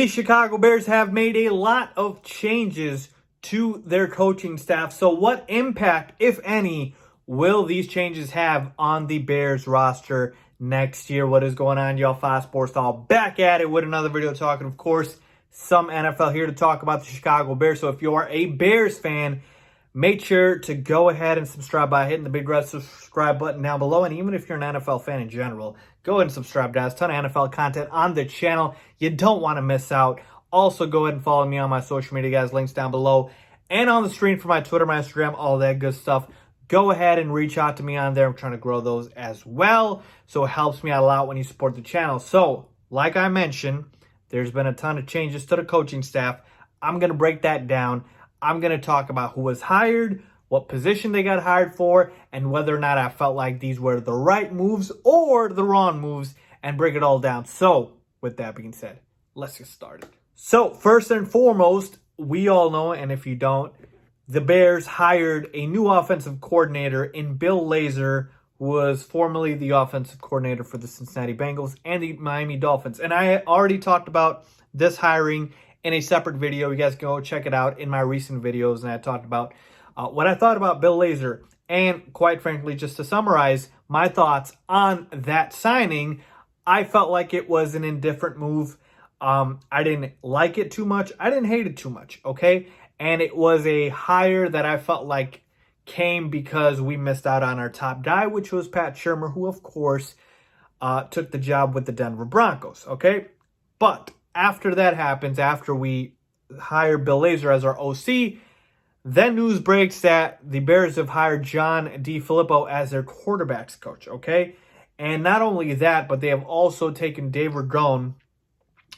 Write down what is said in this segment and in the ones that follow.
The Chicago Bears have made a lot of changes to their coaching staff. So what impact, if any, will these changes have on the Bears roster next year? What is going on, y'all? Fox Sports All back at it with another video talking, of course, some NFL here to talk about the Chicago Bears. So if you are a Bears fan, make sure to go ahead and subscribe by hitting the big red subscribe button down below. And even if you're an NFL fan in general, go ahead and subscribe, guys. Ton of NFL content on the channel. You don't want to miss out. Also, go ahead and follow me on my social media, guys. Links down below and on the screen for my Twitter, my Instagram, all that good stuff. Go ahead and reach out to me on there. I'm trying to grow those as well. So it helps me out a lot when you support the channel. So, like I mentioned, there's been a ton of changes to the coaching staff. I'm going to break that down. I'm going to talk about who was hired, what position they got hired for, and whether or not I felt like these were the right moves or the wrong moves, and break it all down. So, with that being said, let's get started. So, first and foremost, we all know, and if you don't, the Bears hired a new offensive coordinator in Bill Lazor, who was formerly the offensive coordinator for the Cincinnati Bengals and the Miami Dolphins. And I already talked about this hiring in a separate video. You guys can go check it out in my recent videos. And I talked about what I thought about Bill Lazor. And quite frankly, just to summarize my thoughts on that signing, I felt like it was an indifferent move. I didn't like it too much. I didn't hate it too much, okay? And it was a hire that I felt like came because we missed out on our top guy, which was Pat Shurmur, who, of course, took the job with the Denver Broncos, okay? But after that happens, after we hire Bill Lazor as our OC, then news breaks that the Bears have hired John DeFilipo as their quarterbacks coach, okay? And not only that, but they have also taken Dave Ragone,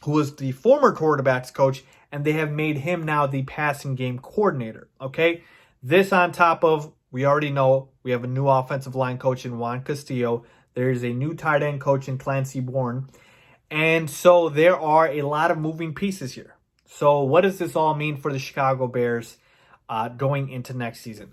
who was the former quarterbacks coach, and they have made him now the passing game coordinator, okay? This on top of, we already know, we have a new offensive line coach in Juan Castillo. There's a new tight end coach in Clancy Bourne. And so there are a lot of moving pieces here. So what does this all mean for the Chicago Bears going into next season?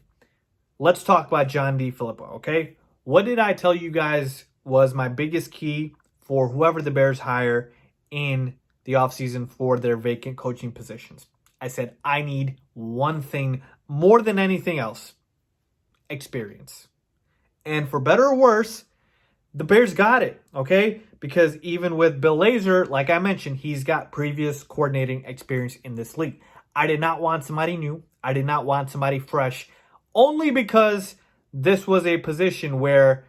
Let's talk about John DeFilipo, okay? What did I tell you guys was my biggest key for whoever the Bears hire in the offseason for their vacant coaching positions? I said, I need one thing more than anything else: experience. And for better or worse, the Bears got it, okay? Because even with Bill Lazor, like I mentioned, he's got previous coordinating experience in this league. I did not want somebody new. I did not want somebody fresh, only because this was a position where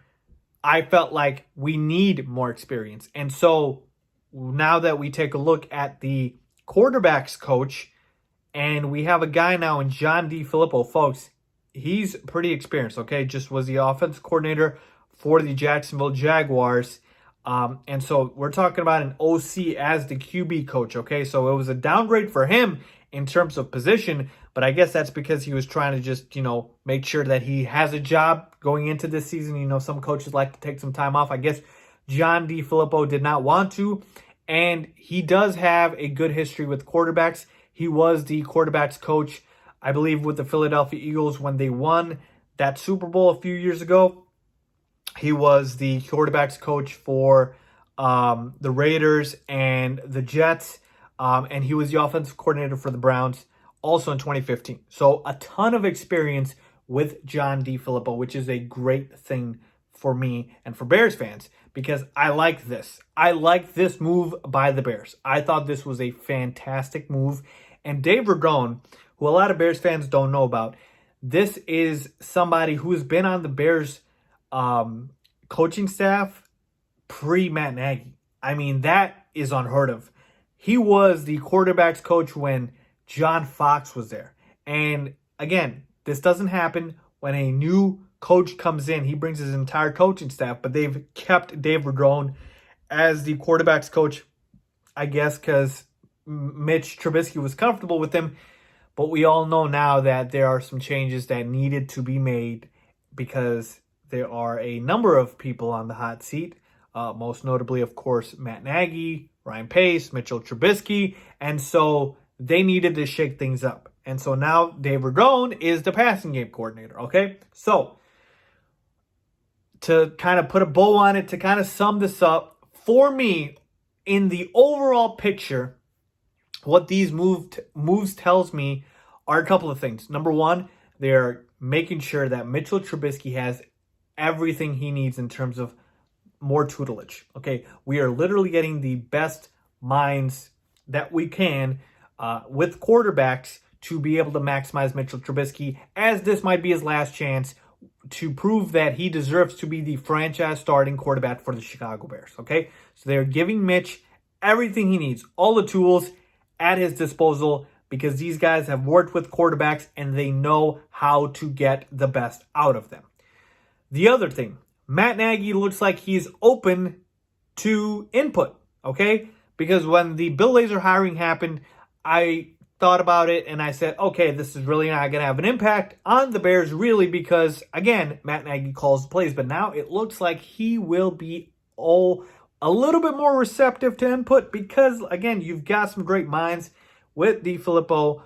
I felt like we need more experience. And so now that we take a look at the quarterbacks coach, and we have a guy now in John DeFilipo, folks, he's pretty experienced, okay? Just was the offensive coordinator for the Jacksonville Jaguars. And so we're talking about an OC as the QB coach, okay? So it was a downgrade for him in terms of position, but I guess that's because he was trying to just, make sure that he has a job going into this season. Some coaches like to take some time off. I guess John DeFilipo did not want to, and he does have a good history with quarterbacks. He was the quarterbacks coach, I believe, with the Philadelphia Eagles when they won that Super Bowl a few years ago. He was the quarterbacks coach for the Raiders and the Jets, and he was the offensive coordinator for the Browns also in 2015. So a ton of experience with John DeFilipo, which is a great thing for me and for Bears fans, because I like this. I like this move by the Bears. I thought this was a fantastic move. And Dave Ragone, who a lot of Bears fans don't know about, this is somebody who's been on the Bears coaching staff pre-Matt Nagy. I mean, that is unheard of. He was the quarterbacks coach when John Fox was there. And again, this doesn't happen when a new coach comes in. He brings his entire coaching staff, but they've kept Dave Ragone as the quarterbacks coach, I guess, because Mitch Trubisky was comfortable with him. But we all know now that there are some changes that needed to be made because there are a number of people on the hot seat. Most notably, of course, Matt Nagy, Ryan Pace, Mitchell Trubisky. And so they needed to shake things up. And so now Dave Ragone is the passing game coordinator, okay? So to kind of put a bow on it, to kind of sum this up, for me, in the overall picture, what these moves tells me are a couple of things. Number one, they're making sure that Mitchell Trubisky has everything he needs in terms of more tutelage. Okay, we are literally getting the best minds that we can with quarterbacks to be able to maximize Mitchell Trubisky, as this might be his last chance to prove that he deserves to be the franchise starting quarterback for the Chicago Bears. Okay, so they're giving Mitch everything he needs, all the tools at his disposal, because these guys have worked with quarterbacks and they know how to get the best out of them. The other thing, Matt Nagy looks like he's open to input, okay? Because when the Bill Lazor hiring happened, I thought about it and I said, okay, this is really not going to have an impact on the Bears, really, because, again, Matt Nagy calls the plays. But now it looks like he will be a little bit more receptive to input because, again, you've got some great minds with DeFilippo.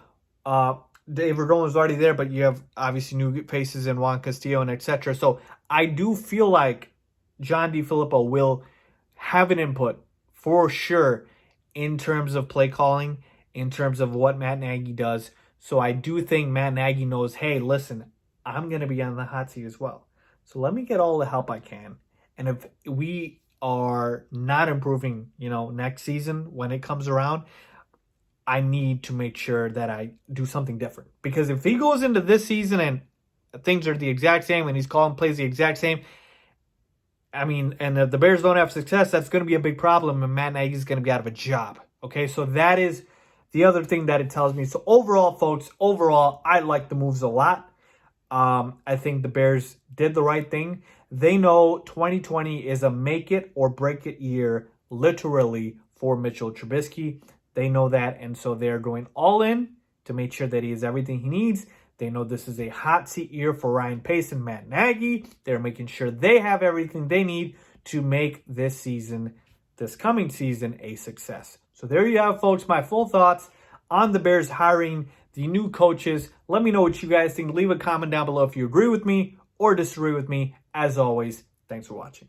Dave Verdon is already there, but you have obviously new faces in Juan Castillo and etc. So I do feel like John DeFilipo will have an input for sure in terms of play calling, in terms of what Matt Nagy does. So I do think Matt Nagy knows, hey, listen, I'm going to be on the hot seat as well. So let me get all the help I can. And if we are not improving, next season when it comes around, I need to make sure that I do something different. Because if he goes into this season and things are the exact same and he's calling plays the exact same, and if the Bears don't have success, that's going to be a big problem and Matt Nagy is going to be out of a job. Okay, so that is the other thing that it tells me. So overall, folks, I like the moves a lot. I think the Bears did the right thing. They know 2020 is a make it or break it year, literally, for Mitchell Trubisky. They know that, and so they're going all in to make sure that he has everything he needs. They know this is a hot seat year for Ryan Pace and Matt Nagy. They're making sure they have everything they need to make this coming season, a success. So there you have, folks, my full thoughts on the Bears hiring the new coaches. Let me know what you guys think. Leave a comment down below if you agree with me or disagree with me. As always, thanks for watching.